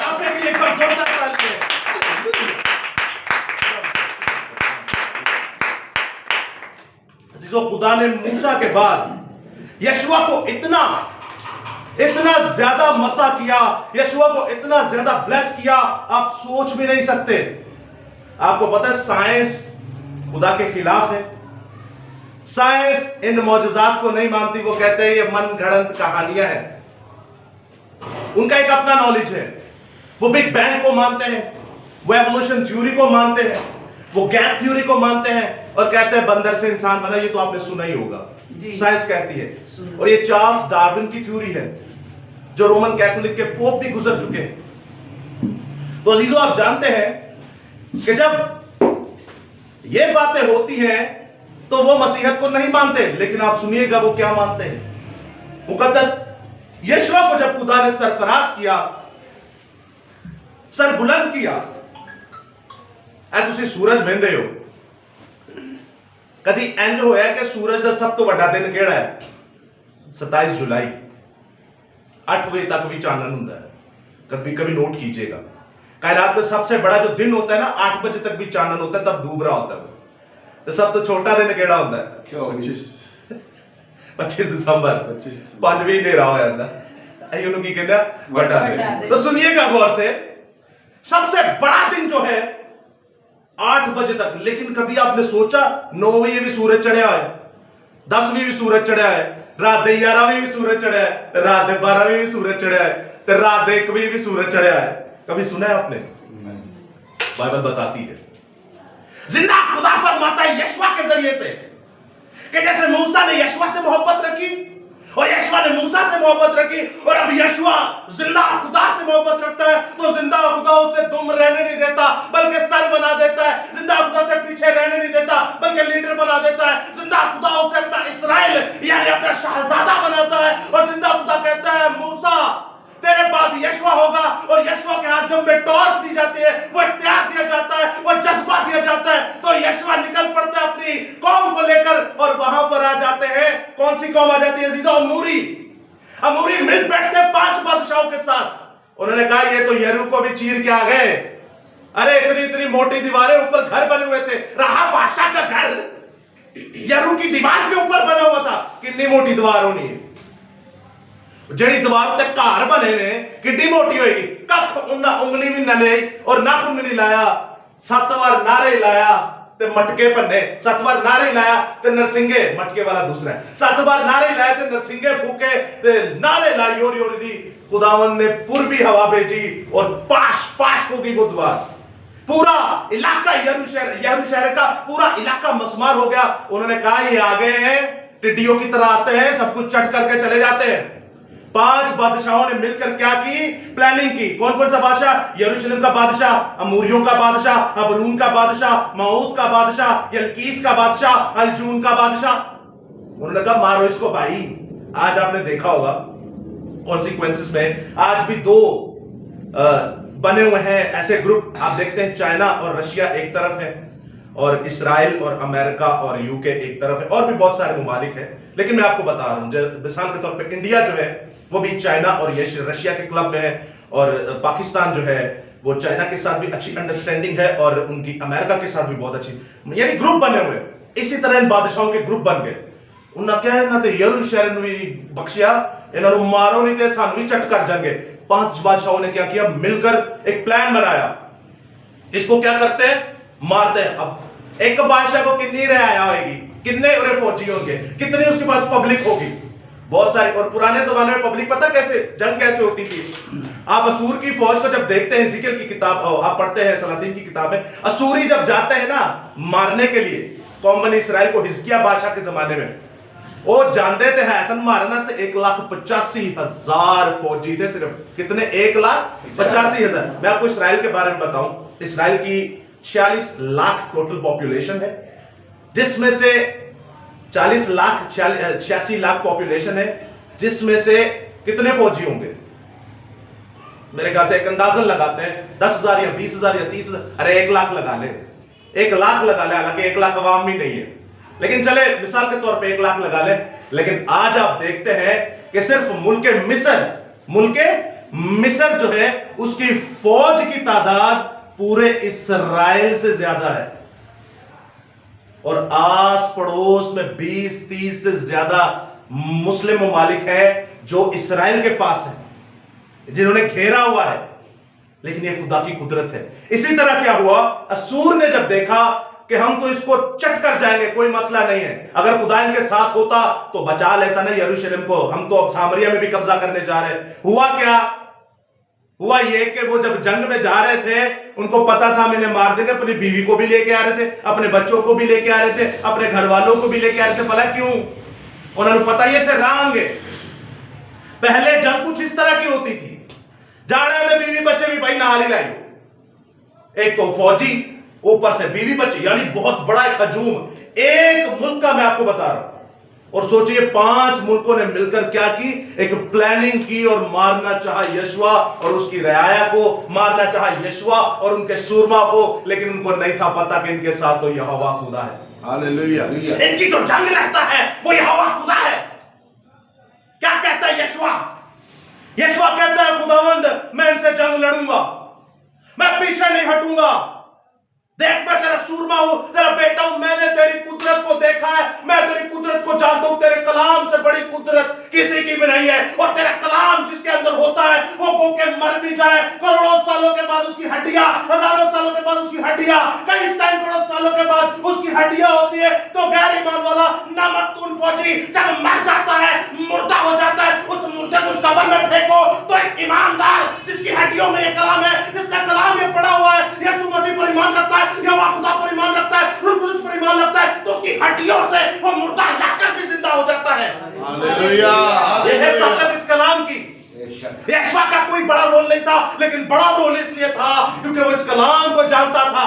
Speaker 1: आपके लिए एक बार जोरदार ताली है। अजीजों, खुदा ने मूसा के बाद यशवा को इतना ज्यादा मसा किया, यशवा को इतना ज्यादा ब्लेस किया, आप सोच भी नहीं सकते। आपको पता है साइंस खुदा के खिलाफ है, साइंस इन मौजूजात को नहीं मानती, वो कहते हैं ये मन गढ़ंत कहानियां हैं। उनका एक अपना नॉलेज है, वो बिग बैंग को मानते हैं, वो एवोल्यूशन थ्योरी को मानते हैं, वो गैप थ्योरी को मानते हैं और कहते हैं बंदर से इंसान बना। ये तो आपने सुना ही होगा, साइंस कहती है। और ये चार्ल्स डार्विन की थ्योरी है जो रोमन कैथोलिक के पोप भी गुजर चुके हैं। तो अजीजों, आप जानते हैं कि जब ये बातें होती हैं तो वो मसीहत को नहीं मानते, लेकिन आप सुनिएगा वो क्या मानते हैं। मुकद्दस यशवा को जब खुदा ने सरफराज किया, सर बुलंद किया, तुसी सूरज वेंदे हो, कदी इंज होया कि सूरज का सब तो बड़ा दिन केड़ा है? 27 जुलाई 8 बजे तक भी चानन होता है। कभी कभी नोट कीजिएगा, कायनात में सबसे बड़ा जो दिन होता है ना, 8 बजे तक भी चानन होता है, तब डूब रहा होता है। तो सब तो छोटा दिन केड़ा होता है? 25 दिसंबर 5वीं ने रहा हो जाता है, की कहना बड़ा दिन। तो सुनिएगा गौर से, सबसे बड़ा दिन जो है 8 बजे तक। लेकिन कभी आपने सोचा 9 बजे भी सूरज चढ़िया है, 10 बजे भी सूरज चढ़िया है, रात 11 बजे भी सूरज चढ़िया है, रात 12 बजे भी सूरज चढ़िया है, रात 1 बजे भी सूरज चढ़िया है। कभी सुना है आपने? बाइबल बताती है। जिंदा खुदा फरमाता है यशवा के जरिए से कि जैसे मूसा ने यशवा से मोहब्बत रखी और यशवा ने मूसा से मोहब्बत रखी और अब यशवा जिंदा खुदा से मोहब्बत रखता है, तो जिंदा खुदा उसे दुम रहने नहीं देता बल्कि सर बना देता है। जिंदा खुदा से पीछे रहने नहीं देता बल्कि लीडर बना देता है। जिंदा खुदा उसे अपना इस्राएल यानी अपना शहजादा बनाता है और जिंदा खुदा कहता है मूसा तेरे बाद यशवा होगा, और यशवा के हाथ जब में टॉर्च दी जाती है, वो इख्तियार दिया जाता है, वो जज्बा दिया जाता है, तो यशवा निकल पड़ता है अपनी कौम को लेकर और वहां पर आ जाते हैं। कौन सी कौम आ जाती है अजीजा? अमूरी। अमूरी मिल बैठते 5 बादशाहों के साथ। उन्होंने कहा ये तो यरू को भी चीर के आ गए। अरे इतनी इतनी मोटी दीवारें, ऊपर घर बने हुए थे। रहा बादशाह का घर यरू की दीवार के ऊपर बना हुआ था। कितनी मोटी दीवार होनी है? जड़ी दीवार तक घर बने ने कितनी मोटी होगी? कख उंगली भी न ले और नाखून भी नहीं लाया। 7 बार नारे लाया ते मटके भन्ने, 7 बार नारे लाया ते नरसिंगे, मटके वाला दूसरा है, 7 बार नारे लाए ते नरसिंगे फूके ते नारे लाई और दी। खुदावंद ने पूर्वी हवा भेजी और पाश पाश हो गई वो दीवार। पूरा इलाका यरू शहर का पूरा इलाका मसमार हो गया। उन्होंने कहा ये आ गए हैं, टिड्डियों की तरह आते हैं, सब कुछ चट करके चले जाते हैं। 5 बादशाहों ने मिलकर क्या की? प्लानिंग की। कौन कौन सा बादशाह? यरूशलेम का बादशाह, अमूरियों का बादशाह, अबरून का बादशाह, माऊद का बादशाह, यल्कीस का बादशाह, अलजून का बादशाह। उन्होंने कहा मारो इसको भाई। आज आपने देखा होगा कॉन्सिक्वेंसेस में आज भी 2 बने हुए हैं ऐसे ग्रुप। आप देखते हैं चाइना और रशिया एक तरफ है और इसराइल और अमेरिका और यूके एक तरफ है, और भी बहुत सारे ममालिक हैं। लेकिन मैं आपको बता रहा हूं मिसाल के तौर पे इंडिया जो है वो भी चाइना और रशिया के क्लब में है, और पाकिस्तान जो है वो चाइना के साथ भी अच्छी अंडरस्टैंडिंग है और उनकी अमेरिका के साथ भी बहुत अच्छी, यानी ग्रुप बने हुए। इसी तरह इन बादशाहों के ग्रुप बन गए। उन्हें क्या है ना तो यरूशलेम भी बख्शिया, इन्होंने मारो नहीं थे सानू भी चट कर जाएंगे। 5 बादशाहों ने क्या किया? मिलकर एक प्लान बनाया। इसको क्या करते हैं? मारते हैं। अब एक बादशाह को कितनी रियाया होगी, कितने उरे फौजी होंगे, कितनी उसके पास पब्लिक होगी? बहुत सारी। और पुराने जमाने में पब्लिक पता कैसे जंग कैसे होती थी? आप असूर की फौज को जब देखते हैं, जिक्र की किताब आप पढ़ते हैं सलातीन की किताब में, असूरी जब जाते हैं ना मारने के लिए कौम बनी इसराइल को, हिजकिया बादशाह के जमाने में, वो जानते थे हैसन मारना से 1,85,000 फौजी थे सिर्फ। कितने? 1,85,000। मैं आपको इसराइल के बारे में बताऊं, इसराइल की 46 लाख टोटल पॉपुलेशन है, जिसमें से 86 लाख पॉपुलेशन है, जिसमें से कितने फौजी होंगे? मेरे ख्याल से एक अंदाजन लगाते हैं 10,000 या 20,000 या 30,000। अरे 1 लाख लगा ले, 1 लाख लगा ले। हालांकि 1 लाख अवाम भी नहीं है, लेकिन चले मिसाल के तौर पे 1 लाख लगा ले। लेकिन आज आप देखते हैं कि सिर्फ मुल्क मिस्र जो है उसकी फौज की तादाद पूरे इसराइल से ज्यादा है, और आस पड़ोस में 20-30 से ज्यादा मुस्लिम ममालिक है जो इसराइल के पास है, जिन्होंने घेरा हुआ है। लेकिन यह खुदा की कुदरत है। इसी तरह क्या हुआ? असूर ने जब देखा कि हम तो इसको चट कर जाएंगे, कोई मसला नहीं है, अगर खुदा इनके साथ होता तो बचा लेता ना यरूशलेम को, हम तो अब सामरिया में भी कब्जा करने जा रहे हैं। हुआ क्या? हुआ ये कि वो जब जंग में जा रहे थे, उनको पता था मैंने मार देंगे, अपनी बीवी को भी लेके आ रहे थे, अपने बच्चों को भी लेके आ रहे थे, अपने घर वालों को भी लेके आ रहे थे। भला क्यों? उन्होंने पता ये थे रांगे। पहले जंग कुछ इस तरह की होती थी, जा रहे थे बीवी बच्चे भी भाई नहा लाई, एक तो फौजी ऊपर से बीवी बच्चे, यानी बहुत बड़ा एक हजूम एक मुल्क का मैं आपको बता रहा हूं। और सोचिए 5 मुल्कों ने मिलकर क्या की? एक प्लानिंग की और मारना चाहा यशवा और उसकी रियाया को, मारना चाहा यशवा और उनके सूरमा को, लेकिन उनको नहीं था पता कि इनके साथ तो यहोवा खुदा है। हालेलुया। इनकी जो जंग लड़ता है वो यहोवा खुदा है। क्या कहता है यशवा? यशवा कहता है खुदावंद मैं इनसे जंग लड़ूंगा, मैं पीछे नहीं हटूंगा। देख मैं तेरा सूरमा हूं, तेरा बेटा हूं, मैंने तेरी कुदरत को देखा है, मैं तेरी कुदरत को जानता हूं। तेरे कलाम से बड़ी कुदरत किसी की भी नहीं है, और तेरा कलाम जिसके अंदर होता है वो भूखे मर भी जाए, करोड़ों सालों के बाद उसकी हड्डियां, हजारों सालों के बाद उसकी हड्डियां, कई सैकड़ों सालों के बाद उसकी हड्डियां होती है। तो गैर ईमान वाला नामकतून फौजी जब मर जाता है, मुर्दा हो जाता है, उस मुर्दे को कब्र में फेंको, तो एक ईमानदार जिसकी हड्डियों में ये कलाम है, जिसका कलाम ये पड़ा हुआ है, यीशु मसीह पर ईमान रखता है, यहोवा खुदा पर ईमान रखता है, हालेलुया। ये है ताकत इस कलाम की। यशवा का कोई बड़ा रोल नहीं था, लेकिन बड़ा रोल इसलिए था क्योंकि वो इस कलाम को जानता था।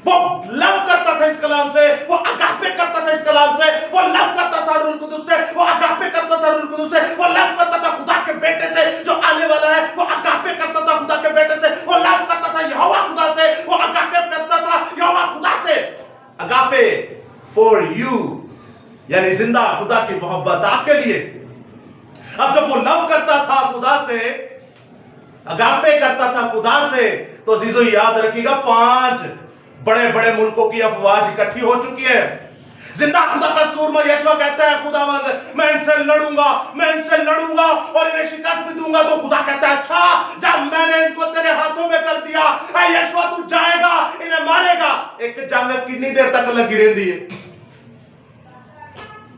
Speaker 1: वो लव करता था इस कलाम से, वो अगापे करता था इस कलाम से, वो लव करता था रूह कुदुस से, वो अगापे करता था रूह कुदुस से, वो लव करता था खुदा के बेटे से जो आने वाला है, वो अगापे करता था खुदा के बेटे से, वो लव करता था यहोवा खुदा से, वो अगापे करता था यहोवा खुदा से। अगापे फॉर यू, यानी जिंदा खुदा की मोहब्बत आपके लिए। अब जब वो लव करता था खुदा से, अगापे करता था खुदा से, तो अजीजों याद रखिएगा 5 बड़े बड़े मुल्कों की अफवाज इकट्ठी हो चुकी है। जिंदा खुदा का सूरमा यशवा कहता है खुदावंद मैं इनसे लड़ूंगा, मैं इनसे लड़ूंगा और इन्हें शिकस्त भी दूंगा। तो खुदा कहता है अच्छा, जब मैंने इनको तेरे हाथों में कर दिया, यशवा तू जाएगा इन्हें मारेगा। एक जंग कितनी देर तक लगी रहती है?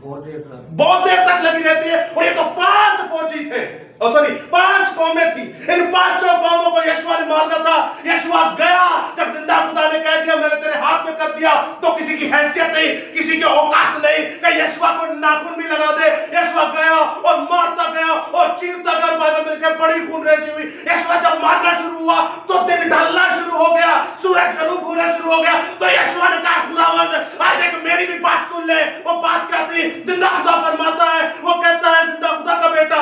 Speaker 1: बहुत देर तक लगी रहती है। और ये तो 5 फौजी थे, 5 कौमें थी। इन 5 कौमों को यशवा ने मारना था। यशवा गया, जब जिंदा खुदा ने कह दिया मैंने तेरे हाथ में कर दिया, तो किसी की हैसियत नहीं, किसी की औकात नहीं कि यशवा को नाखून भी लगा दे। यशवा गया और मारता गया और चीरता गया। बाइबल में लिखा बड़ी खूनरेजी हुई। यशवा जब मारना शुरू हुआ तो दिन ढलना शुरू हो गया, सूरज गरूब होना शुरू हो गया। तो यशवा ने कहा खुदावंद आज एक मेरी भी बात सुन ले। वो बात क्या थी? जिंदा खुदा फरमाता है, वो कहता है जिंदा खुदा का बेटा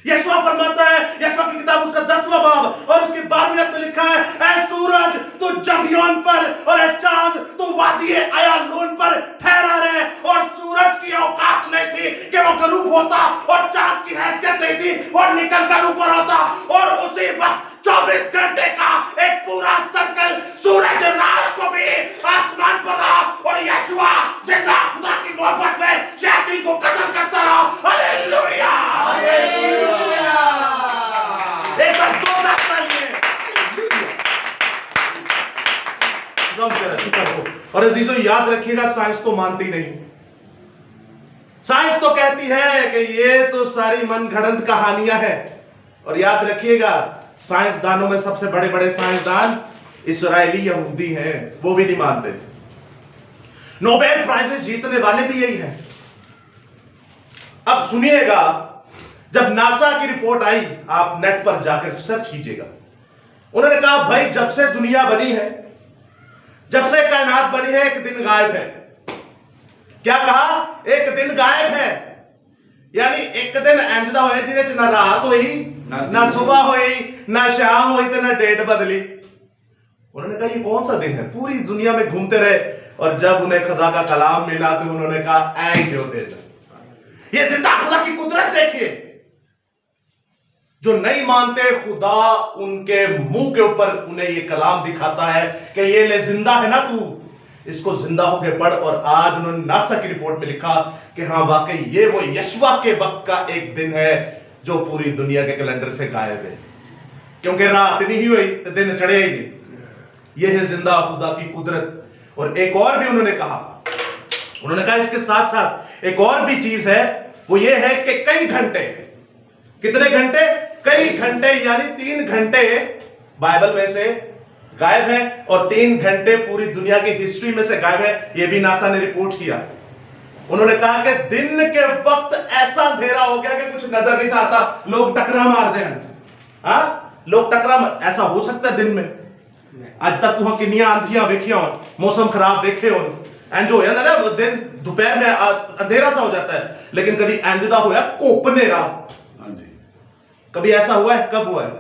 Speaker 1: यशवा फरमाता है, यशवा की किताब उसका 10वां बाब और उसकी 12वीं आयत में लिखा है, ऐ सूरज तू जबियोन पर और ऐ चांद तू वादी अयालोन पर ठहरा रहे। और सूरज की औकात नहीं थी कि वो गरूब होता और चांद की हैसियत नहीं थी वो निकल कर ऊपर होता। और उसी वक्त 24 घंटे का एक पूरा सर्कल सूरज रात को भी आसमान पर रहा और यशवा जिंदा खुदा की मोहब्बत में शैतान को कत्ल करता रहा। Hallelujah, hallelujah. एक बार जोरदार तालियां। शुक्र हो। और अजीजों याद रखिएगा साइंस तो मानती नहीं। साइंस तो कहती है कि ये तो सारी मनगढ़ंत कहानियां हैं। और याद रखिएगा साइंसदानों में सबसे बड़े बड़े साइंसदान इस्राएली यहूदी हैं, वो भी नहीं मानते। नोबेल प्राइजेस जीतने वाले भी यही हैं। अब सुनिएगा, जब नासा की रिपोर्ट आई, आप नेट पर जाकर सर्च कीजिएगा, उन्होंने कहा भाई जब से दुनिया बनी है, जब से कायनात बनी है, एक दिन गायब है। क्या कहा? एक दिन गायब है। यानी एक दिन इंजदा होया जिन्हें ना रात हुई ना सुबह हुई ना शाम हुई तो ना डेट बदली। उन्होंने कहा ये कौन सा दिन है? पूरी दुनिया में घूमते रहे और जब उन्हें खुदा का कलाम मिला तो उन्होंने कहा ऐ क्यों देना। ये जिंदा खुदा की कुदरत देखिए। जो नहीं मानते खुदा, उनके मुंह के ऊपर उन्हें ये कलाम दिखाता है कि ये ले जिंदा है ना तू, इसको जिंदा होके पढ़। और आज उन्होंने नासा की रिपोर्ट में लिखा कि हाँ वाकई ये वो यशवा के वक्त का एक दिन है जो पूरी दुनिया के कैलेंडर से गायब है, क्योंकि रात नहीं हुई तो दिन चढ़े ही नहीं। ये है जिंदा खुदा की कुदरत। और एक और भी उन्होंने कहा इसके साथ साथ एक और भी चीज है, वो ये है कि कई घंटे, कितने घंटे? कई घंटे, यानी 3 घंटे बाइबल में से गायब है और 3 घंटे पूरी दुनिया की हिस्ट्री में से गायब है। यह भी नासा ने रिपोर्ट किया। उन्होंने कहा कि दिन के वक्त ऐसा अंधेरा हो गया कि कुछ नजर नहीं आता, लोग टकरा मारते हैं। लोग टकरा, ऐसा हो सकता है दिन में? आज तक तुम किन्नियां आंधियां देखिया हो, मौसम खराब देखे हो, एंज हो जाता है दिन दोपहर में अंधेरा सा हो जाता है, लेकिन कभी एंजदा होया कोपनेरा? कभी ऐसा हुआ है? कब हुआ है?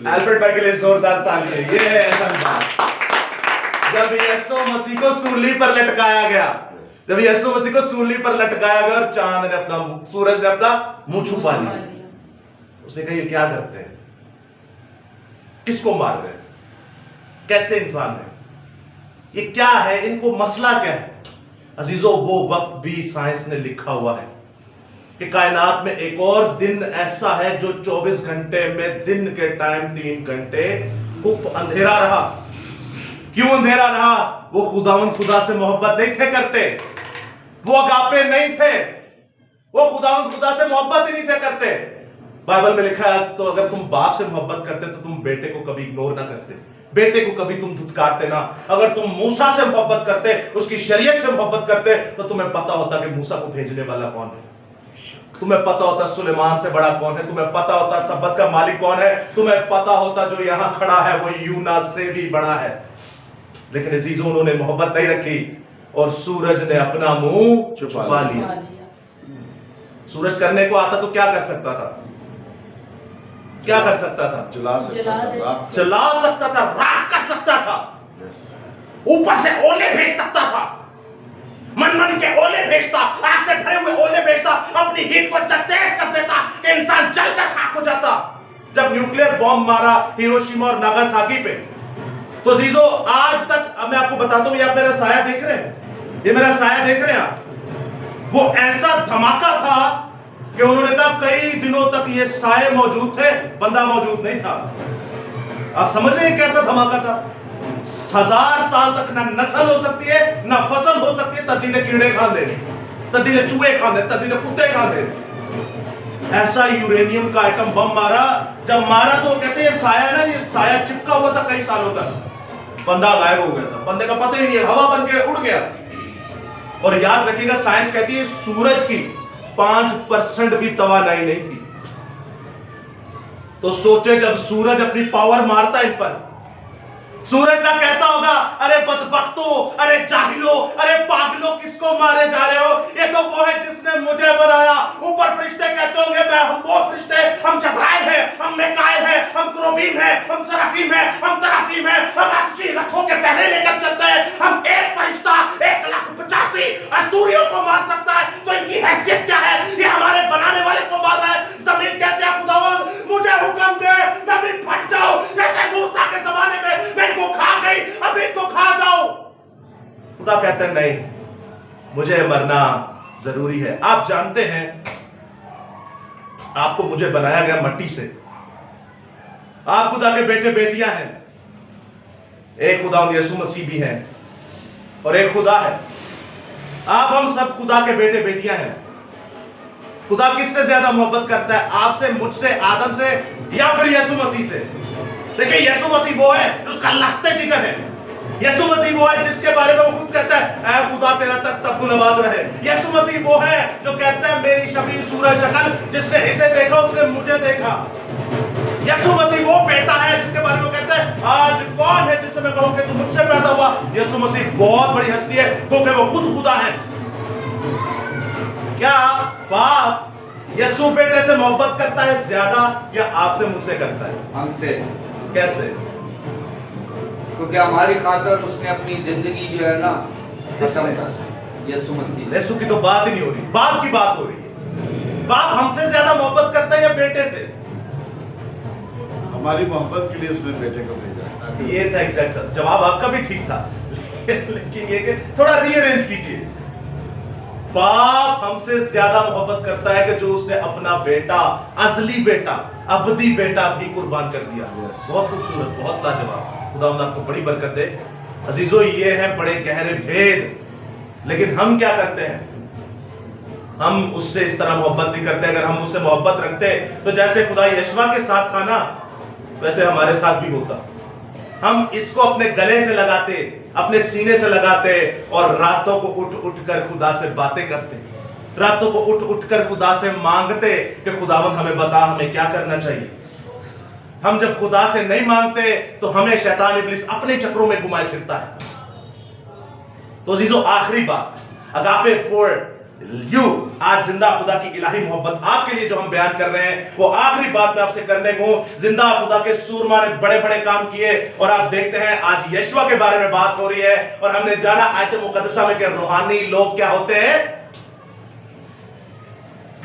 Speaker 1: अल्फ्रेड भाई के लिए जोरदार तालियां। ये है ऐसा जब यीशु मसीह को सूली पर लटकाया गया, जब यीशु मसीह को सूली पर लटकाया गया और चांद ने अपना, सूरज ने अपना मुंह छुपा लिया। उसने कहा ये क्या करते हैं, किसको मार रहे हैं, कैसे इंसान है, ये क्या है, इनको मसला क्या है? अजीजों वो वक्त भी साइंस ने लिखा हुआ है कि कायनात में एक और दिन ऐसा है जो 24 घंटे में दिन के टाइम 3 घंटे खूब अंधेरा रहा। क्यों अंधेरा रहा? वो खुदा से मोहब्बत नहीं थे करते, वो अगापे नहीं थे, वो खुदा से मोहब्बत ही नहीं थे करते। बाइबल में लिखा है तो अगर तुम बाप से मोहब्बत करते तो तुम बेटे को कभी इग्नोर ना करते। बेटे को कभी तुम धुतकारते ना। अगर तुम मूसा से मोहब्बत करते, उसकी शरीयत से मोहब्बत करते, तो तुम्हें पता होता कि मूसा को भेजने वाला कौन है, तुम्हें पता होता सुलेमान से बड़ा कौन है, तुम्हें पता होता सबत का मालिक कौन है, तुम्हें पता होता जो यहां खड़ा है वो यूना से भी बड़ा है। लेकिन अजीजों, उन्होंने मोहब्बत नहीं रखी और सूरज ने अपना मुंह छुपा लिया। सूरज करने को आता तो क्या कर सकता था? क्या कर सकता था?
Speaker 5: जला सकता था, राख
Speaker 1: जला सकता था, राख कर सकता था, ऊपर से ओले भेज सकता था, मन के ओले भेजता, आग से भरे हुए ओले भेजता, अपनी हीट को तेज कर देता कि इंसान जलकर खाक हो जाता। जब न्यूक्लियर बॉम्ब मारा हिरोशिमा और नागासाकी पे, तो जीजो आज तक अब मैं आपको बताता हूं, ये आप मेरा साया देख रहे हैं, ये मेरा साया देख रहे हैं आप, वो ऐसा धमाका था कि उन्होंने कहा कई दिनों तक ये साए मौजूद थे, बंदा मौजूद नहीं था। आप समझ रहे हैं कैसा धमाका था? 1000 साल तक ना नस्ल हो सकती है ना फसल हो सकती है, तद्दीने कीड़े खान दे, तद्दीने चूहे खान दे, तद्दीने कुत्ते खान दे। ऐसा यूरेनियम का आइटम बम मारा, जब मारा तो कहते हैं साया ना, ये साया चिपका हुआ था कई सालों तक, बंदा गायब हो गया था, बंदे का पता ही नहीं है, हवा बन के उड़ गया। और याद रखिएगा, साइंस कहती है सूरज की 5% भी तवानाई नहीं थी। तो सोचे जब सूरज अपनी पावर मारता इन पर, सूरज का कहता होगा अरे बदबख्तों, अरे जाहिलों, अरे पागलों, किसको मारे जा रहे हो? ये तो वो है जिसने मुझे बनाया। ऊपर फरिश्ते कहते होंगे मैं हम वो फरिश्ते, हम जबराइल हैं, हम मिकाइल हैं, हम क्रोबीम हैं, हम सराफीम हैं, हम तराफीम हैं, हम अच्छी रथों के पहरे लेकर चलते हैं। हम एक फरिश्ता 1,85,000 असूरियों को मार सकता है, तो इनकी हैसियत क्या है? ये हमारे बनाने वाले को मार रहा है। जमीन कहते हैं खुदावंद मुझे हुक्म दे, मैं भी फट जाऊं जैसे मूसा के जमाने में मैं इनको खा गई, अभी इनको खा जाओ। खुदा कहते हैं नहीं, मुझे मरना जरूरी है। आप जानते हैं आपको मुझे बनाया गया मट्टी से, आप खुदा के बेटे बेटियां हैं। एक खुदा यीशु मसीह भी है और एक खुदा है। आप हम सब खुदा के बेटे बेटियां हैं। खुदा किससे ज्यादा मोहब्बत करता है? आपसे, मुझसे, आदम से, या फिर यीशु मसीह से? देखिए, यीशु मसीह वो है जो उसका लखते जिगर है। यीशु मसीह वो है जिसके बारे में वो खुद कहता है ऐ खुदा तेरा तख्त अब्दुल-आबाद रहे। यीशु मसीह वो है जो कहता है मेरी शबीह सूरज शक्ल, जिसने इसे देखा उसने मुझे देखा। यीशु मसीह वो बेटा है जिसके बारे में वो कहता है आज कौन है जिससे मैं कहूं कि तू मुझसे पैदा हुआ? यीशु मसीह बहुत बड़ी हस्ती है क्योंकि वो खुद खुदा है। क्या बाप यीशु बेटे से मोहब्बत करता है ज्यादा या आपसे मुझसे करता है?
Speaker 3: हमसे।
Speaker 1: कैसे?
Speaker 3: क्योंकि हमारी खातर उसने अपनी जिंदगी जो है ना खत्म कर, यीशु मसीह।
Speaker 1: यीशु की तो बात ही नहीं हो रही, बाप की बात हो रही है। बाप हमसे ज्यादा मोहब्बत करता है या बेटे से?
Speaker 5: हमारी मोहब्बत के लिए उसने बेटे को भेजा ताकि
Speaker 1: ये था एग्जैक्ट जवाब, आपका भी ठीक था लेकिन ये कि थोड़ा रीअरेंज कीजिए। बाप हमसे ज्यादा मोहब्बत करता है कि जो उसने अपना बेटा, असली बेटा, अबदी बेटा भी कुर्बान कर दिया। बहुत खूबसूरत, बहुत लाजवाब। खुदावंद आपको बड़ी बरकत दे। अजीजों, ये हैं बड़े गहरे भेद। लेकिन हम क्या करते हैं? हम उससे इस तरह मोहब्बत नहीं करते। अगर हम उससे मोहब्बत रखते तो जैसे खुदा यशवा के साथ था ना, वैसे हमारे साथ भी होता। हम इसको अपने गले से लगाते, अपने सीने से लगाते और रातों को उठ उठ कर खुदा से बातें करते, रातों को उठ उठ कर खुदा से मांगते कि खुदावंद हमें बता हमें क्या करना चाहिए। हम जब खुदा से नहीं मांगते तो हमें शैतान इब्लिस अपने चक्रों में घुमाए फिरता है। तो अजीजों, आखिरी बात, अगापे फॉर यू, आज जिंदा खुदा की इलाही मोहब्बत आपके लिए जो हम बयान कर रहे हैं, वो आखिरी बात मैं आपसे करने को हूं। जिंदा खुदा के सूरमा ने बड़े बड़े काम किए और आप देखते हैं आज यशवा के बारे में बात हो रही है और हमने जाना आयत मुकद्दसा में कि रूहानी लोग क्या होते हैं?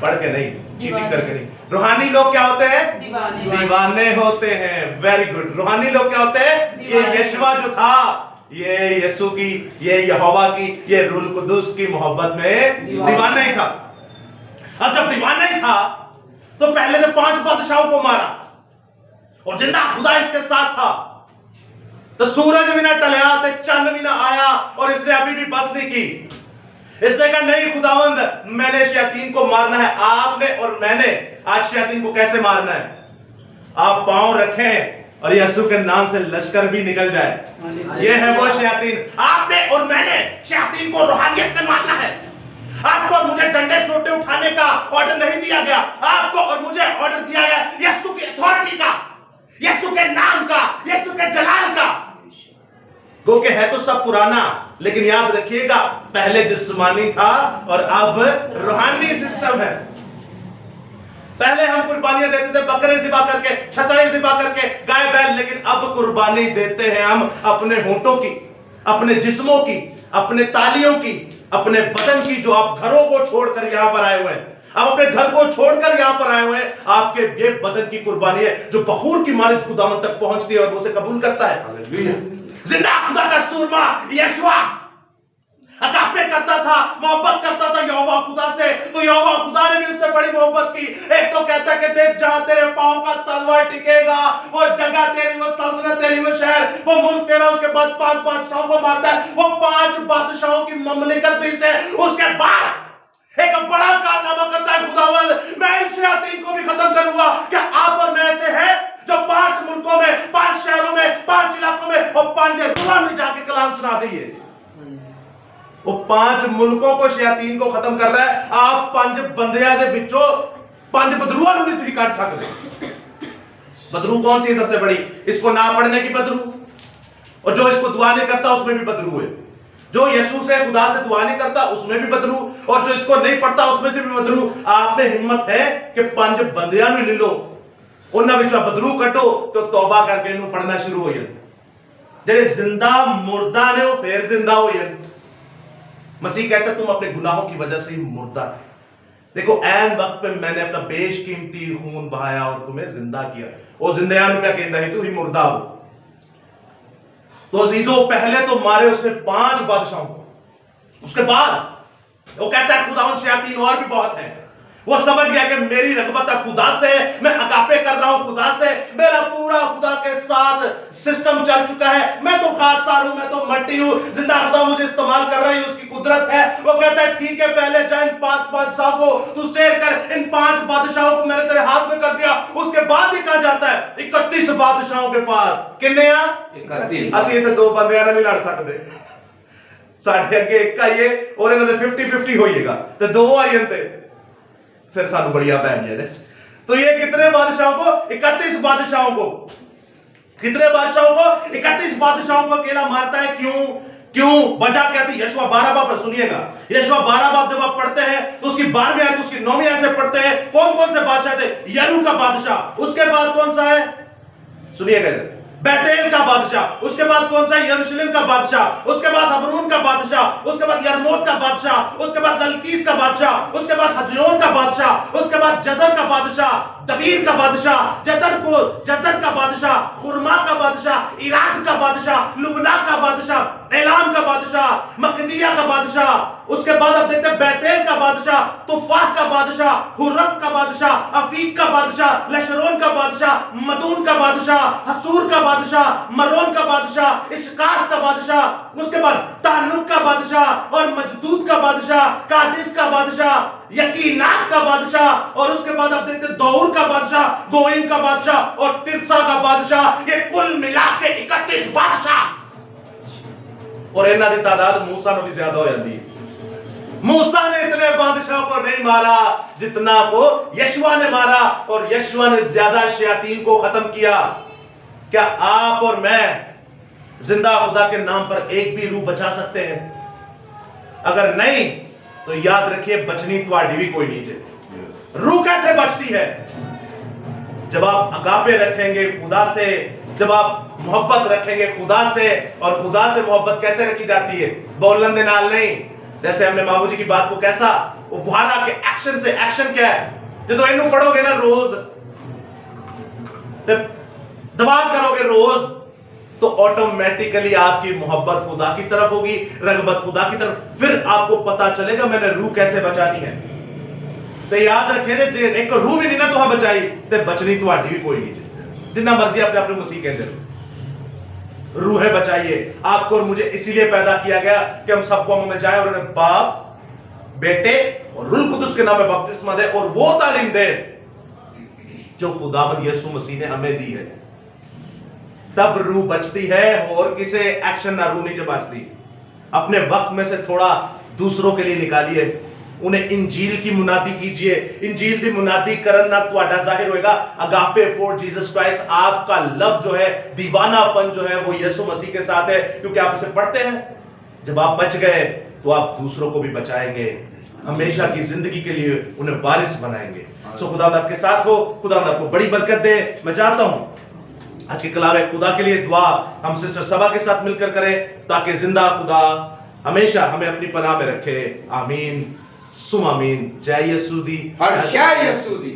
Speaker 1: पढ़ के नहीं, चीटिंग करके नहीं। रूहानी लोग क्या होते हैं? दीवाने होते हैं। Very good. रूहानी लोग क्या होते हैं? ये यशवा जो था, ये यीशु की, ये यहोवा की, ये रूल कुदुस की मोहब्बत में दीवाना ही था। अब जब दीवाना ही था तो पहले तो 5 बादशाहों को मारा और जिंदा खुदा इसके साथ था। तो सूरज भी ना टलया, तो चंद भी ना आया और इसने अभी भी बस नहीं की। इसने कहा नहीं खुदावंद, मैंने शैतान को मारना है। आपने और मैंने आज शैतान को कैसे मारना है? आप पांव रखें और यीशु के नाम से लश्कर भी निकल जाए। ये है वो शयातीन। आपने और मैंने शयातीन को रूहानियत में मारना है। आपको और मुझे डंडे सोटे उठाने का ऑर्डर नहीं दिया गया, आपको और मुझे ऑर्डर दिया गया यीशु की अथॉरिटी का, यीशु के नाम का, यीशु के जलाल का। गो के है तो सब पुराना, लेकिन याद रखिएगा पहले जिस्मानी था और अब रूहानी सिस्टम है। पहले हम कुर्बानियां देते थे बकरे ज़िबा करके, छतड़े ज़िबा करके, गाय बैल, लेकिन अब कुर्बानी देते हैं हम अपने होंठों की, अपने जिस्मों की, अपने तालियों की, अपने बदन की, जो आप घरों को छोड़कर यहां पर आए हुए हैं। आप अपने घर को छोड़कर यहां पर आए हुए हैं। आपके ये बदन की कुर्बानी है जो बखूर की मानित खुदावंद तक पहुंचती है और वो उसे कबूल करता है। जिंदा खुदा का सूरमा यीशुआ अगापे करता था, मोहब्बत करता था यहोवा खुदा से, तो यहोवा खुदा ने भी उससे बड़ी मोहब्बत की। एक तो कहता है कि देख जहां तेरे पांव का तलवा टिकेगा, वो जगह तेरी, वो सल्तनत तेरी, वो शहर, वो मुल्क तेरा। उसके बाद 5 बादशाहों को मारता है, वो 5 बादशाहों की ममलिकत भी से। उसके बाद एक बड़ा कारनामा करता है खुदावंद, मैं इन शयातीन को भी खत्म करूंगा। क्या आप और मैं ऐसे हैं जो 5 मुल्कों में, 5 शहरों में, 5 इलाकों में और 5 जगहों में जाके कलाम सुना दिए? वो 5 मुल्कों को शयातीन को खत्म कर रहा है। आप 5 बंदियां दे विचों 5 बदरूआ नहीं तुझी काट सकते। बदरू कौन सी सबसे बड़ी? इसको ना पढ़ने की बदरू, और जो इसको दुआ नहीं करता उसमें भी बदरू है। जो यीशु से, खुदा से दुआ नहीं करता उसमें भी बदरू, और जो इसको नहीं पढ़ता उसमें से भी बदरू। आप में हिम्मत है कि 5 बंदियां नहीं ले लो, उन्हें विचों बदरू कटो तो तौबा करके इन्हों पढ़ना शुरू हो जाए। जेडे जिंदा मुर्दा ने वो फिर जिंदा हो जाए। मसीह कहता तुम अपने गुनाहों की वजह से ही मुर्दा है। देखो ऐन वक्त पे मैंने अपना बेशकीमती खून बहाया और तुम्हें जिंदा किया। वो जिंदयान क्या कहता है, तू ही मुर्दा हो। तो अजीजों पहले तो मारे उसने 5 बादशाहों को, उसके बाद वो कहता है खुदावंद शयातीन और भी बहुत हैं। वो समझ गया कि मेरी रगबत खुदा से, मैं अगापे कर रहा हूं खुदा से, मेरा पूरा खुदा के साथ सिस्टम चल चुका है। मैं तो खाकसार हूं, मैं तो मट्टी हूं, जिंदा खुदा मुझे इस्तेमाल कर रहा है, उसकी कुदरत है। वो कहता है ठीक है, पहले जा इन 5 बादशाहों को तू शेर कर, इन 5 बादशाहों को मैंने तेरे हाथ में कर दिया। उसके बाद ही कहा जाता है 31 बादशाहों के पास किन्ने आ 31। असि तो 2 बंदे नहीं लड़ सकते, साढ़े अगे एक आइए और इन्होंने 50-50 होइएगा तो 2 आई जनते फिर सानू बढ़िया पै गया। तो ये कितने बादशाहों को? 31 बादशाहों को। कितने बादशाहों को? 31 बादशाहों को अकेला मारता है। क्यों? वजह क्या थी? यशवा 12 बाब पर सुनिएगा। यशवा 12 बाब जब आप पढ़ते हैं तो उसकी 12वीं आयत, उसकी 9वीं आयत से पढ़ते हैं। कौन कौन से बादशाह थे? यरू का बादशाह, उसके बाद कौन सा है? सुनिएगा, बैतेल का बादशाह, उसके बाद कौन सा? यरूशलेम का बादशाह, उसके बाद हबरून का बादशाह, उसके बाद यरमोत का बादशाह, उसके बाद ललकीस का बादशाह, उसके बाद हजरोन का बादशाह, उसके बाद जजर का बादशाह, दबीर का बादशाह, जजर का बादशाह, खुरमा का बादशाह, इराक का बादशाह, लुबना का बादशाह, एलाम का बादशाह, मकदिया का बादशाह। उसके बाद आप देखते हैं बैतेल का बादशाह, तुफाह का बादशाह, हुर्रफ का बादशाह, अफीक का बादशाह, लशरोन का बादशाह, मदून का बादशाह, हसूर का बादशाह, मरोन का बादशाह, इश्काश का बादशाह। उसके बाद तानुक का बादशाह और मजदूद का बादशाह, कादिस का बादशाह, यकीनात का बादशाह, और उसके बाद आप देखते हैं दौर का बादशाह, गोइम का बादशाह और तिरसा का बादशाह। ये कुल मिला के 31 बादशाह, और इन्हां दी तादाद मूसा नालों भी ज्यादा हो जाती है। मूसा ने इतने बादशाहों को नहीं मारा जितना को यशवा ने मारा, और यशवा ने ज्यादा शयातीन को खत्म किया। क्या आप और मैं जिंदा खुदा के नाम पर एक भी रूह बचा सकते हैं? अगर नहीं तो याद रखिए बचनी तुम्हारी भी कोई नहीं है। रूह कैसे बचती है? जब आप अगापे रखेंगे खुदा से, जब आप मोहब्बत रखेंगे खुदा से। और खुदा से मोहब्बत कैसे रखी जाती है? बोलन दे नाल नहीं। जैसे हमने मामू जी की बात को कैसा उभारा के एक्शन से। एक्शन क्या है? जो इनू पढ़ोगे ना रोज, दबा करोगे रोज, तो ऑटोमेटिकली आपकी मोहब्बत खुदा की तरफ होगी, रगबत खुदा की तरफ। फिर आपको पता चलेगा मैंने रूह कैसे बचानी है। तो याद रखें जे एक रूह भी नहीं ना तुहां बचाई ते बचनी तुम्हारी भी कोई नहीं। जितना मर्जी अपने अपने मसीह कहते रहो, रूहें बचाइए। आपको और मुझे इसीलिए पैदा किया गया कि हम सब कौमों में जाएं और उन्हें बाप, बेटे और रूह कुदुस के नाम में बपतिस्मा दे और वो तालीम दे जो खुदावंद यीशु मसीह ने हमें दी है। तब रूह बचती है और किसे एक्शन ना रूह नहीं बचती। अपने वक्त में से थोड़ा दूसरों के लिए निकालिए, उन्हें इंजील की मुनादी कीजिए। इंजील दी मुनादी करन ना ਤੁਹਾਡਾ ਜ਼ਾहिर होएगा अगापे फॉर जीसस क्राइस्ट। आपका लव जो है, दीवानापन जो है, वो यीशु मसीह के साथ है, क्योंकि आप इसे पढ़ते हैं। जब आप बच गए तो आप दूसरों को भी बचाएंगे, हमेशा की जिंदगी के लिए उन्हें वारिस बनाएंगे। सो खुदा आपके साथ हो, खुदा आपको बड़ी बरकत दे। मैं चाहता हूं आज के कलाम खुदा के लिए दुआ हम सिस्टर सबा के साथ मिलकर करें, ताकि जिंदा खुदा हमेशा हमें अपनी पनाह में रखे। आमीन सुम आमीन। जय यीशु दी।
Speaker 3: हर शय यीशु दी।